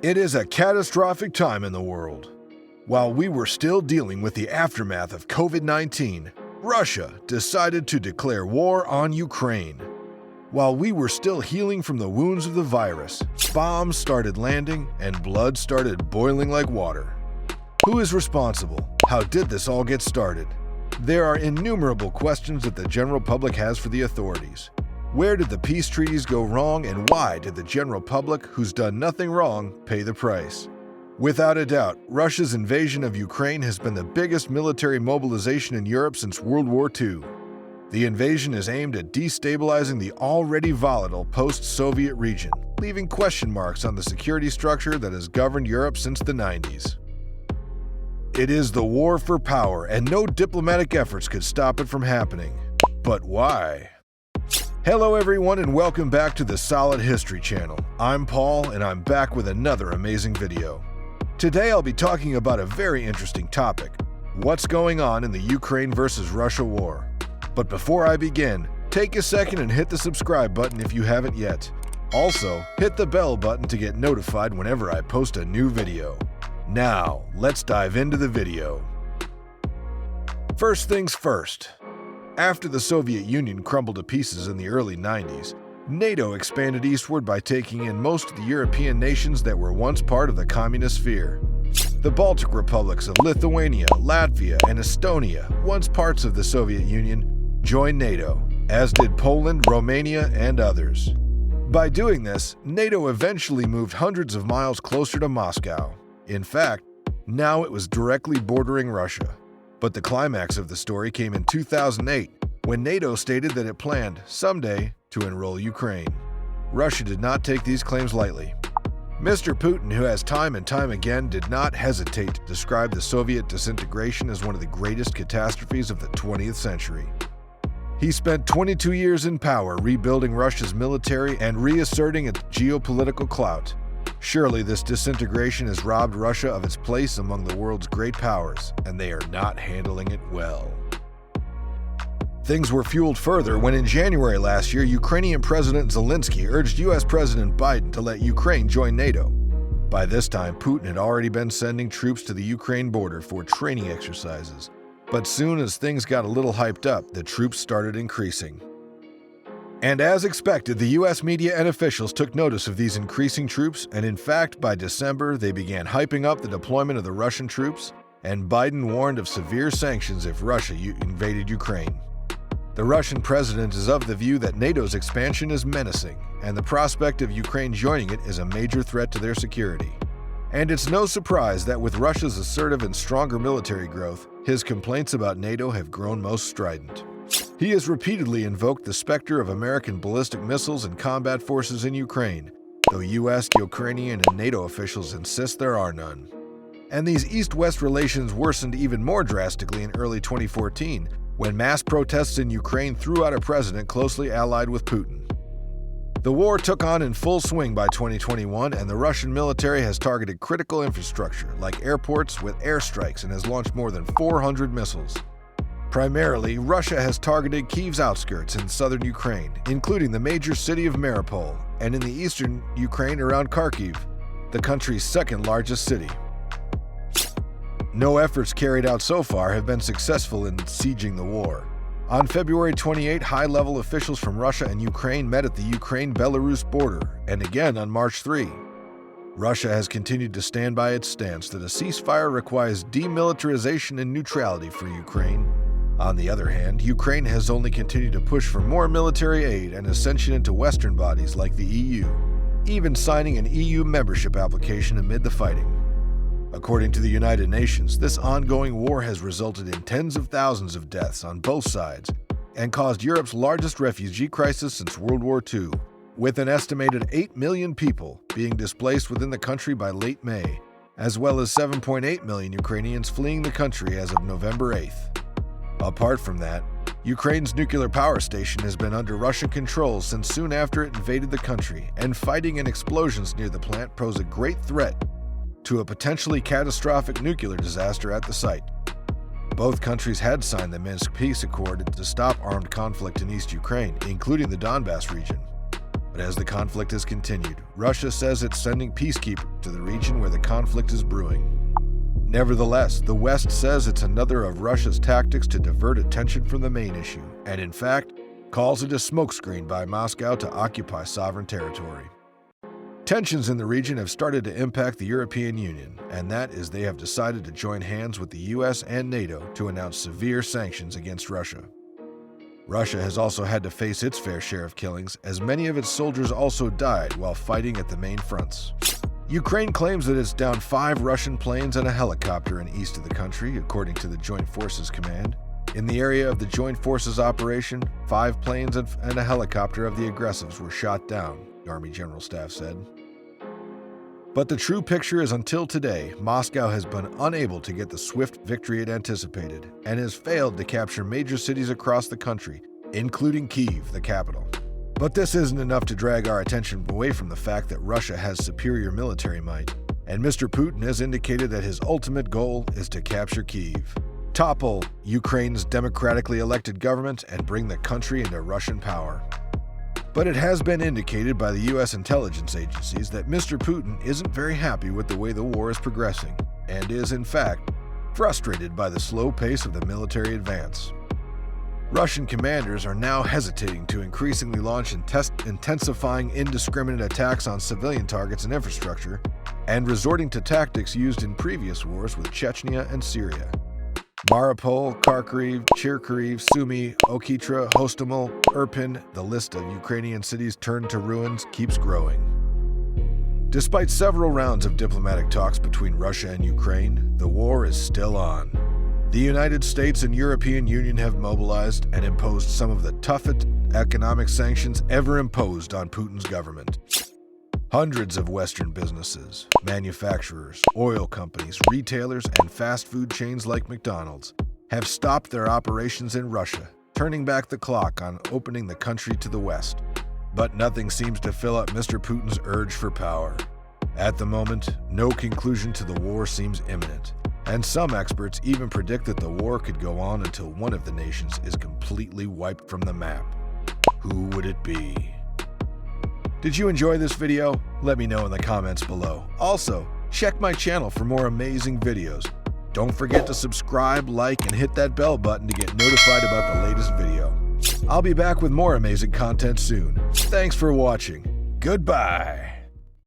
It is a catastrophic time in the world. While we were still dealing with the aftermath of COVID-19, Russia decided to declare war on Ukraine. While we were still healing from the wounds of the virus, bombs started landing and blood started boiling like water. Who is responsible? How did this all get started? There are innumerable questions that the general public has for the authorities. Where did the peace treaties go wrong, and why did the general public, who's done nothing wrong, pay the price? Without a doubt, Russia's invasion of Ukraine has been the biggest military mobilization in Europe since World War II. The invasion is aimed at destabilizing the already volatile post-Soviet region, leaving question marks on the security structure that has governed Europe since the 90s. It is the war for power, and no diplomatic efforts could stop it from happening. But why? Hello everyone, and welcome back to the Solid History channel. I'm Paul, and I'm back with another amazing video. Today I'll be talking about a very interesting topic: what's going on in the Ukraine versus Russia war. But before I begin, take a second and hit the subscribe button if you haven't yet. Also, hit the bell button to get notified whenever I post a new video. Now, let's dive into the video. First things first. After the Soviet Union crumbled to pieces in the early 90s, NATO expanded eastward by taking in most of the European nations that were once part of the communist sphere. The Baltic republics of Lithuania, Latvia, and Estonia, once parts of the Soviet Union, joined NATO, as did Poland, Romania, and others. By doing this, NATO eventually moved hundreds of miles closer to Moscow. In fact, now it was directly bordering Russia. But the climax of the story came in 2008, when NATO stated that it planned, someday, to enroll Ukraine. Russia did not take these claims lightly. Mr. Putin, who has time and time again did not hesitate to describe the Soviet disintegration as one of the greatest catastrophes of the 20th century. He spent 22 years in power rebuilding Russia's military and reasserting its geopolitical clout. Surely this disintegration has robbed Russia of its place among the world's great powers, and they are not handling it well. Things were fueled further when in January last year, Ukrainian President Zelensky urged US President Biden to let Ukraine join NATO. By this time, Putin had already been sending troops to the Ukraine border for training exercises. But soon as things got a little hyped up, the troops started increasing. And as expected, the US media and officials took notice of these increasing troops, and in fact, by December, they began hyping up the deployment of the Russian troops, and Biden warned of severe sanctions if Russia invaded Ukraine. The Russian president is of the view that NATO's expansion is menacing, and the prospect of Ukraine joining it is a major threat to their security. And it's no surprise that with Russia's assertive and stronger military growth, his complaints about NATO have grown most strident. He has repeatedly invoked the specter of American ballistic missiles and combat forces in Ukraine, though US, Ukrainian, and NATO officials insist there are none. And these East-West relations worsened even more drastically in early 2014, when mass protests in Ukraine threw out a president closely allied with Putin. The war took on in full swing by 2021, and the Russian military has targeted critical infrastructure like airports with airstrikes and has launched more than 400 missiles. Primarily, Russia has targeted Kyiv's outskirts in southern Ukraine, including the major city of Mariupol, and in the eastern Ukraine around Kharkiv, the country's second largest city. No efforts carried out so far have been successful in sieging the war. On February 28, high-level officials from Russia and Ukraine met at the Ukraine-Belarus border, and again on March 3. Russia has continued to stand by its stance that a ceasefire requires demilitarization and neutrality for Ukraine. On the other hand, Ukraine has only continued to push for more military aid and ascension into Western bodies like the EU, even signing an EU membership application amid the fighting. According to the United Nations, this ongoing war has resulted in tens of thousands of deaths on both sides and caused Europe's largest refugee crisis since World War II, with an estimated 8 million people being displaced within the country by late May, as well as 7.8 million Ukrainians fleeing the country as of November 8th. Apart from that, Ukraine's nuclear power station has been under Russian control since soon after it invaded the country, and fighting and explosions near the plant pose a great threat to a potentially catastrophic nuclear disaster at the site. Both countries had signed the Minsk Peace Accord to stop armed conflict in East Ukraine, including the Donbas region. But as the conflict has continued, Russia says it's sending peacekeepers to the region where the conflict is brewing. Nevertheless, the West says it's another of Russia's tactics to divert attention from the main issue, and in fact, calls it a smokescreen by Moscow to occupy sovereign territory. Tensions in the region have started to impact the European Union, and that is they have decided to join hands with the US and NATO to announce severe sanctions against Russia. Russia has also had to face its fair share of killings, as many of its soldiers also died while fighting at the main fronts. Ukraine claims that it's downed 5 Russian planes and a helicopter in east of the country, according to the Joint Forces Command. In the area of the Joint Forces operation, 5 planes and a helicopter of the aggressives were shot down, the Army General Staff said. But the true picture is until today, Moscow has been unable to get the swift victory it anticipated and has failed to capture major cities across the country, including Kyiv, the capital. But this isn't enough to drag our attention away from the fact that Russia has superior military might, and Mr. Putin has indicated that his ultimate goal is to capture Kyiv, topple Ukraine's democratically elected government, and bring the country into Russian power. But it has been indicated by the US intelligence agencies that Mr. Putin isn't very happy with the way the war is progressing, and is, in fact, frustrated by the slow pace of the military advance. Russian commanders are now hesitating to increasingly launch intensifying indiscriminate attacks on civilian targets and infrastructure, and resorting to tactics used in previous wars with Chechnya and Syria. Mariupol, Kharkiv, Chernihiv, Sumy, Okitra, Hostomel, Irpin, the list of Ukrainian cities turned to ruins keeps growing. Despite several rounds of diplomatic talks between Russia and Ukraine, the war is still on. The United States and European Union have mobilized and imposed some of the toughest economic sanctions ever imposed on Putin's government. Hundreds of Western businesses, manufacturers, oil companies, retailers, and fast food chains like McDonald's have stopped their operations in Russia, turning back the clock on opening the country to the West. But nothing seems to fill up Mr. Putin's urge for power. At the moment, no conclusion to the war seems imminent, and some experts even predict that the war could go on until one of the nations is completely wiped from the map. Who would it be? Did you enjoy this video? Let me know in the comments below. Also, check my channel for more amazing videos. Don't forget to subscribe, like, and hit that bell button to get notified about the latest video. I'll be back with more amazing content soon. Thanks for watching. Goodbye.